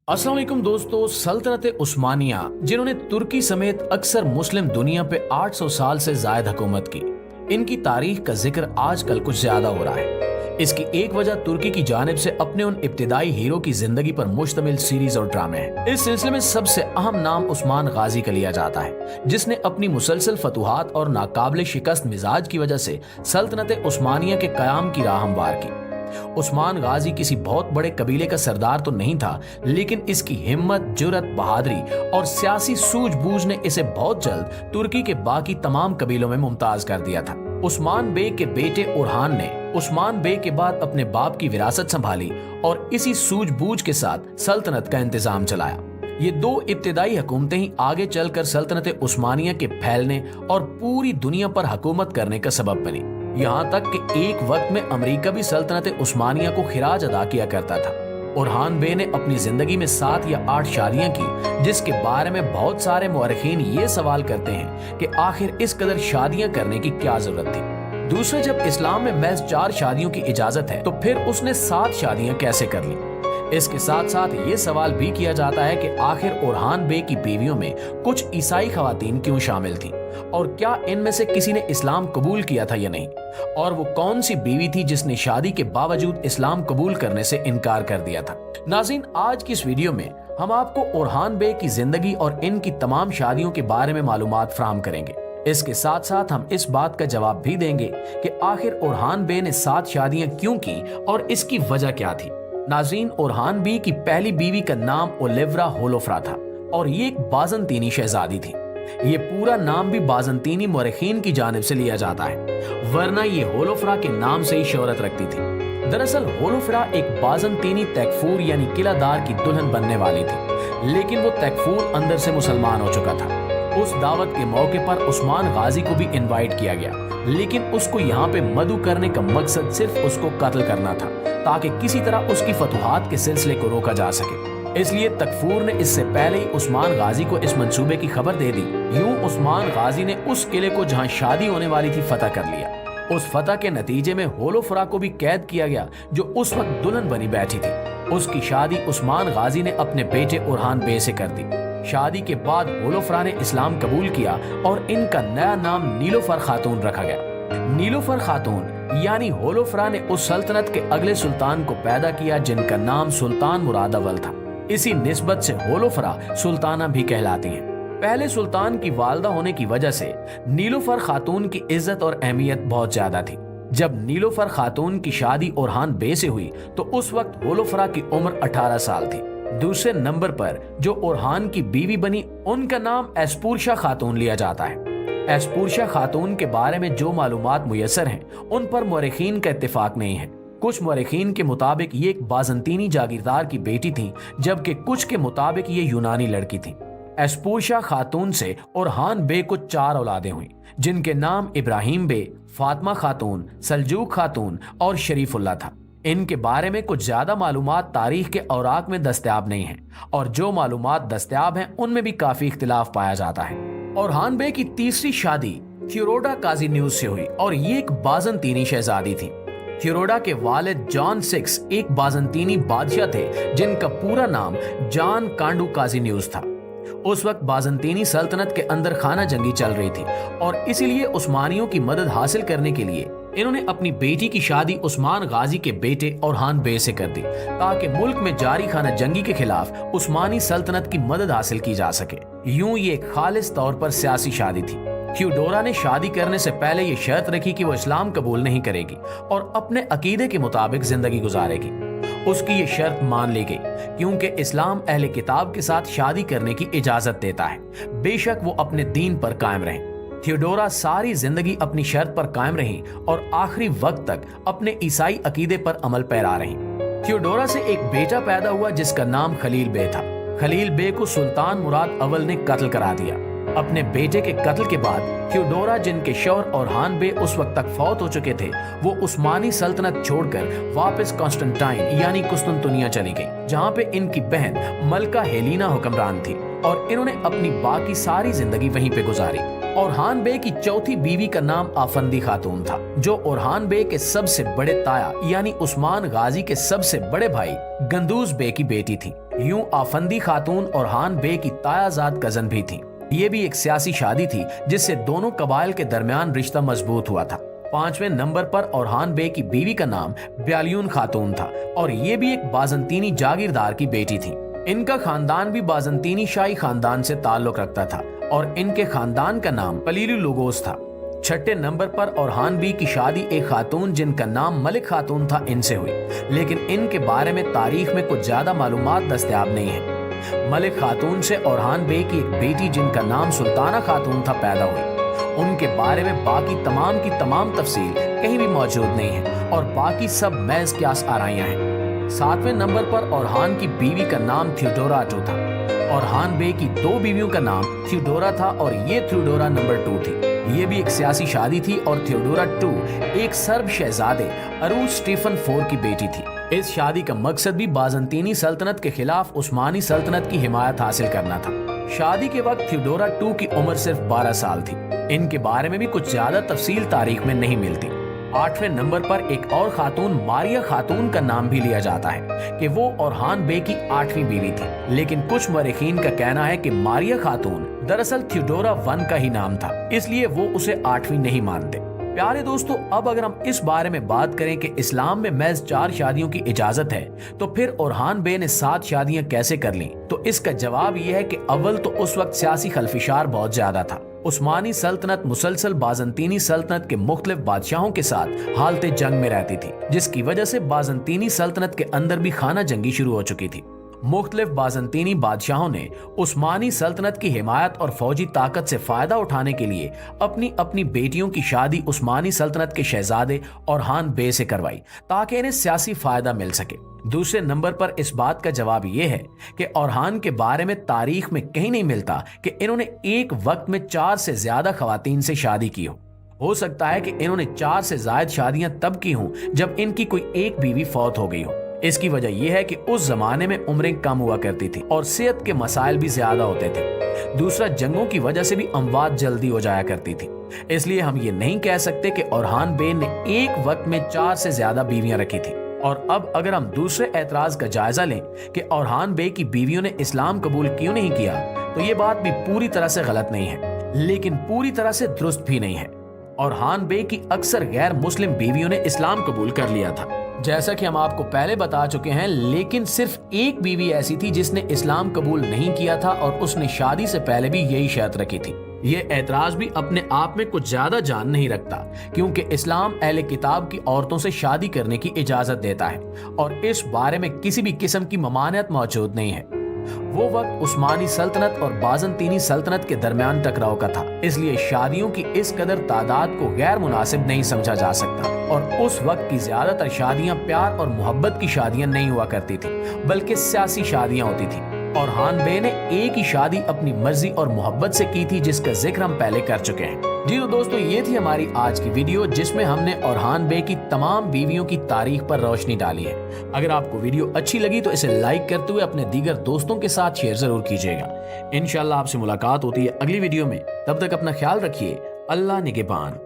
अस्सलाम वालेकुम दोस्तों। सल्तनत उस्मानिया, जिन्होंने तुर्की समेत अक्सर मुस्लिम दुनिया पे 800 साल से जायद हुकूमत की, इनकी तारीख का जिक्र आजकल कुछ ज्यादा हो रहा है। इसकी एक वजह तुर्की की जानिब से अपने उन इब्तिदाई हीरो की जिंदगी पर मुश्तमिल सीरीज और ड्रामे हैं। इस सिलसिले में सबसे अहम नाम उस्मान गाजी का लिया जाता है, जिसने अपनी मुसलसल फतुहात और नाकाबिल शिकस्त मिजाज की वजह से सल्तनत उस्मानिया के कयाम की राह हमवार की। उस्मान गाजी किसी बहुत बड़े कबीले का सरदार तो नहीं था, लेकिन इसकी हिम्मत, जुर्रत, बहादुरी और सियासी सूझबूझ ने इसे बहुत जल्द तुर्की के बाकी तमाम कबीलों में मुमताज कर दिया था। उस्मान बे के बेटे उरहान ने उस्मान बे के बाद अपने बाप की विरासत संभाली और इसी सूझबूझ के साथ सल्तनत का इंतजाम चलाया। ये दो इब्तिदाई हुकूमतें ही आगे चलकर सल्तनत उस्मानिया के फैलने और पूरी दुनिया पर हुकूमत करने का सबब बनी। यहाँ तक कि एक वक्त में अमेरिका भी सल्तनत उस्मानिया को खिराज अदा किया करता था। उरहान बे ने अपनी जिंदगी में 7 या 8 शादियां की, जिसके बारे में बहुत सारे मुअर्रिखीन ये सवाल करते हैं कि आखिर इस कदर शादियां करने की क्या जरूरत थी। दूसरे, जब इस्लाम में महज 4 शादियों की इजाजत है, तो फिर उसने 7 शादियां कैसे कर ली। इसके साथ साथ ये सवाल भी किया जाता है कि आखिर उरहान बे की बीवियों में कुछ ईसाई खवातीन क्यों शामिल थीं, और क्या इनमें से किसी ने इस्लाम कबूल किया था या नहीं, और वो कौन सी बीवी थी जिसने शादी के बावजूद इस्लाम कबूल करने से इनकार कर दिया था। नाज़रीन, आज की इस वीडियो में हम आपको उरहान बे की जिंदगी और इनकी तमाम शादियों के बारे में मालूमात फराहम करेंगे। इसके साथ साथ हम इस बात का जवाब भी देंगे कि आखिर उरहान बे ने 7 शादियां क्यों की और इसकी वजह क्या थी। नाज़रीन, उरहान बे की पहली बीवी का नाम ओलिवरा होलोफ्रा था और ये एक बाज़ंतीनी शहजादी थी। ये पूरा नाम भी बाज़ंतीनी मुअर्रिखीन की जानिब से लिया जाता है, वरना ये होलोफ्रा के नाम से ही शोहरत रखती थी। दरअसल होलोफ्रा एक बाज़ंतीनी तैकफूर यानी किलादार की दुल्हन बनने वाली थी, लेकिन वो तैकफूर अंदर से मुसलमान हो चुका था। उस दावत के मौके पर उस्मान गाजी को भी इनवाइट किया गया, लेकिन उसको यहाँ पे मदु करने का मकसद सिर्फ उसको कत्ल करना था, ताकि किसी तरह उसकी फतुहात के सिलसिले को रोका जा सके। इसलिए तकफूर ने इससे पहले ही उस्मान गाजी को इस मंसूबे की खबर दे दी। यूं उस्मान गाजी ने उस किले को जहां शादी होने वाली थी फतह कर लिया। उस फतह के नतीजे में होलोफ्रा को भी कैद किया गया, जो उस वक्त दुल्हन बनी बैठी थी। उसकी शादी उस्मान गाजी ने अपने बेटे उरहान बे से कर दी। शादी के बाद होलोफ्रा ने इस्लाम कबूल किया और इनका नया नाम नीलोफर खातून रखा गया। नीलोफर खातून यानी होलोफ्रा ने उस सल्तनत के अगले सुल्तान को पैदा किया, जिनका नाम सुल्तान मुराद अव्वल था। इसी निस्बत से होलोफ्रा सुल्ताना भी कहलाती हैं। पहले सुल्तान की वालदा होने की वजह से नीलोफर खातून की इज्जत और अहमियत बहुत ज्यादा थी। जब नीलोफर खातून की शादी उरहान बे से हुई, तो उस वक्त होलोफ्रा की उम्र 18 साल थी। दूसरे नंबर पर जो उरहान की बीवी बनी, उनका नाम एस्पूरशा खातून लिया जाता है। एस्पूरशा खातून के बारे में जो मालूमात मुयस्सर हैं, उन पर मुअर्रिखीन का इत्तेफाक नहीं है। कुछ मुअर्रिखीन के मुताबिक ये एक बाज़ंतीनी जागीरदार की बेटी थी, जबकि कुछ के मुताबिक ये यूनानी लड़की थी। एस्पूरशा खातून से उरहान बे को 4 औलादें हुई, जिनके नाम इब्राहिम बे, फातिमा खातून, सल्जूक खातून और शरीफुल्लाह था। इनके बारे में कुछ ज्यादा मालूमात तारीख के औराक में दस्तयाब नहीं है, और जो मालूमात दस्तयाब हैं उनमें भी काफी इख्तिलाफ पाया जाता है। उरहान बे की तीसरी शादी थियोडोरा काज़ीन्यूस से हुई और ये एक बाज़ंतीनी शहजादी थी। थियोडोरा के वालिद जॉन 6 एक बाज़ंतीनी बादशाह थे, जिनका पूरा नाम जॉन कांडू काज़ीन्यूस था। उस वक्त बाज़ंतीनी सल्तनत के अंदर खाना जंगी चल रही थी, और इसीलिए उस्मानियों की मदद हासिल करने के लिए इन्होंने अपनी बेटी की शादी उस्मान गाजी के बेटे उरहान बे से कर दी, ताकि मुल्क में जारी खाना जंगी के खिलाफ उस्मानी सल्तनत की मदद हासिल की जा सके। यूं ये खालिस तौर पर सियासी शादी थी। थियोडोरा ने शादी करने से पहले ये शर्त रखी कि वो इस्लाम कबूल नहीं करेगी और अपने अकीदे के मुताबिक जिंदगी गुजारेगी। उसकी ये शर्त मान ली गई, क्योंकि इस्लाम अहले किताब के साथ शादी करने की इजाजत देता है, बेशक वो अपने दीन पर कायम रहें। थियोडोरा सारी जिंदगी अपनी शर्त पर कायम रही और आखिरी वक्त तक अपने ईसाई अकीदे पर अमल पैरा रही। थियोडोरा से एक बेटा पैदा हुआ, जिसका नाम खलील बे था। खलील बे को सुल्तान मुराद अव्वल ने कत्ल करा दिया। अपने बेटे के कत्ल के बाद थियोडोरा, जिनके शौहर उरहान बे उस वक्त तक फौत हो चुके थे, वो उस्मानी सल्तनत छोड़कर वापस कॉन्स्टेंटाइन यानी कुस्तुनतुनिया चली गई, जहाँ पे इनकी बहन मलका हेलीना हुक्मरान थी, और इन्होंने अपनी बाकी सारी जिंदगी वहीं पे गुजारी। औरहान बे की चौथी बीवी का नाम आफंदी खातून था, जो औरहान बे के सबसे बड़े ताया यानी उस्मान गाजी के सबसे बड़े भाई गंदूज बे की बेटी थी। यूं आफंदी खातून औरहान बे की तायाजाद कजन भी थी। ये भी एक सियासी शादी थी जिससे दोनों कबाइल के दरमियान रिश्ता मजबूत हुआ था। 5वें नंबर पर औरहान बे की बीवी का नाम ब्यालियून खातून था और ये भी एक बाजंतीनी जागीरदार की बेटी थी। इनका खानदान भी बाजंतीनी शाही खानदान से ताल्लुक रखता था और इनके खानदान का नाम पलीलू लोगोस था। 6ठे नंबर पर औरहान बी की शादी एक खातून जिनका नाम मलिक खातून था इनसे हुई, लेकिन इनके बारे में तारीख में कुछ ज्यादा मालूमात दस्तयाब नहीं है। मलिक खातून से औरहान बे की एक बेटी जिनका नाम सुल्ताना खातून था पैदा हुई। उनके बारे में बाकी तमाम की तमाम तफसील कहीं भी मौजूद नहीं है और बाकी सब महज क्यास आराइयां हैं। 7वें नंबर पर औरहान की बीवी का नाम थियोडोरा अटू था। औरहान बे की 2 बीवियों का नाम थियोडोरा था और ये थियोडोरा नंबर 2 थी। ये भी एक सियासी शादी थी और थियोडोरा 2 एक सर्ब शहजादे अरूज स्टीफन 4 की बेटी थी। इस शादी का मकसद भी बाजंतीनी सल्तनत के खिलाफ उस्मानी सल्तनत की हिमायत हासिल करना था। शादी के वक्त थियोडोरा 2 की उम्र सिर्फ 12 साल थी। इनके बारे में भी कुछ ज्यादा तफसील तारीख में नहीं मिलती। 8वें नंबर पर एक और खातून मारिया खातून का नाम भी लिया जाता है कि वो औरहान बे की 8वीं बीवी थी, लेकिन कुछ मरीखीन का कहना है कि मारिया खातून दरअसल थियोडोरा 1 का ही नाम था, इसलिए वो उसे 8वीं नहीं मानते। प्यारे दोस्तों, अब अगर हम इस बारे में बात करें कि इस्लाम में महज 4 शादियों की इजाजत है, तो फिर औरहान बे ने 7 शादियां कैसे कर लीं? तो इसका जवाब यह है कि अव्वल तो उस वक्त सियासी खलफिशार बहुत ज्यादा था। उस्मानी सल्तनत मुसलसल बाजंतीनी सल्तनत के मुख्तलिफ बादशाहों के साथ हालते जंग में रहती थी, जिसकी वजह से बाजंतीनी सल्तनत के अंदर भी खाना जंगी शुरू हो चुकी थी। मुख्तलिफ बाजंतीनी बादशाहों ने उस्मानी सल्तनत की हिमायत और फौजी ताकत से फायदा उठाने के लिए अपनी अपनी बेटियों की शादी उस्मानी सल्तनत के शहजादे औरहान बे से करवाई ताकि इन्हें सियासी फायदा मिल सके। दूसरे नंबर पर इस बात का जवाब यह है कि औरहान के बारे में तारीख में कहीं नहीं मिलता कि इन्होंने एक वक्त में 4 से ज्यादा खवातीन से शादी की हो सकता है कि इन्होंने 4 से ज्यादा शादियां तब की हों जब इनकी कोई एक बीवी फौत हो गई हो। इसकी वजह यह है कि उस जमाने में उम्रें कम हुआ करती थी और सेहत के मसाइल भी ज्यादा होते थे। दूसरा, जंगों की वजह से भी अमवात जल्दी हो जाया करती थी, इसलिए हम ये नहीं कह सकते कि औरहान बे ने एक वक्त में 4 से ज्यादा बीवियां रखी थी। और अब अगर हम दूसरे एतराज का जायजा लें कि औरहान बे की बीवियों ने इस्लाम कबूल क्यों नहीं किया, तो ये बात भी पूरी तरह से गलत नहीं है, लेकिन पूरी तरह से दुरुस्त भी नहीं है। औरहान बे की अक्सर गैर मुस्लिम बीवियों ने इस्लाम कबूल कर लिया था, जैसा कि हम आपको पहले बता चुके हैं, लेकिन सिर्फ एक बीवी ऐसी थी जिसने इस्लाम कबूल नहीं किया था और उसने शादी से पहले भी यही शर्त रखी थी। ये एतराज भी अपने आप में कुछ ज्यादा जान नहीं रखता, क्योंकि इस्लाम अहले किताब की औरतों से शादी करने की इजाजत देता है और इस बारे में किसी भी किस्म की ममानियत मौजूद नहीं है। वो वक्त उस्मानी सल्तनत और बाजंतीनी सल्तनत के दरमियान टकराव का था, इसलिए शादियों की इस कदर तादाद को गैर मुनासिब नहीं समझा जा सकता। और उस वक्त की ज्यादातर शादियां प्यार और मोहब्बत की शादियां नहीं हुआ करती थी, बल्कि सियासी शादियां होती थी। औरहान बे ने एक ही शादी अपनी मर्जी और मोहब्बत से की थी, जिसका जिक्र हम पहले कर चुके हैं। जी तो दोस्तों, ये थी हमारी आज की वीडियो जिसमें हमने औरहान बे की तमाम बीवियों की तारीख पर रोशनी डाली है। अगर आपको वीडियो अच्छी लगी तो इसे लाइक करते हुए अपने दीगर दोस्तों के साथ शेयर जरूर कीजिएगा। इंशाल्लाह आपसे मुलाकात होती है अगली वीडियो में। तब तक अपना ख्याल रखिए। अल्लाह निगहबान।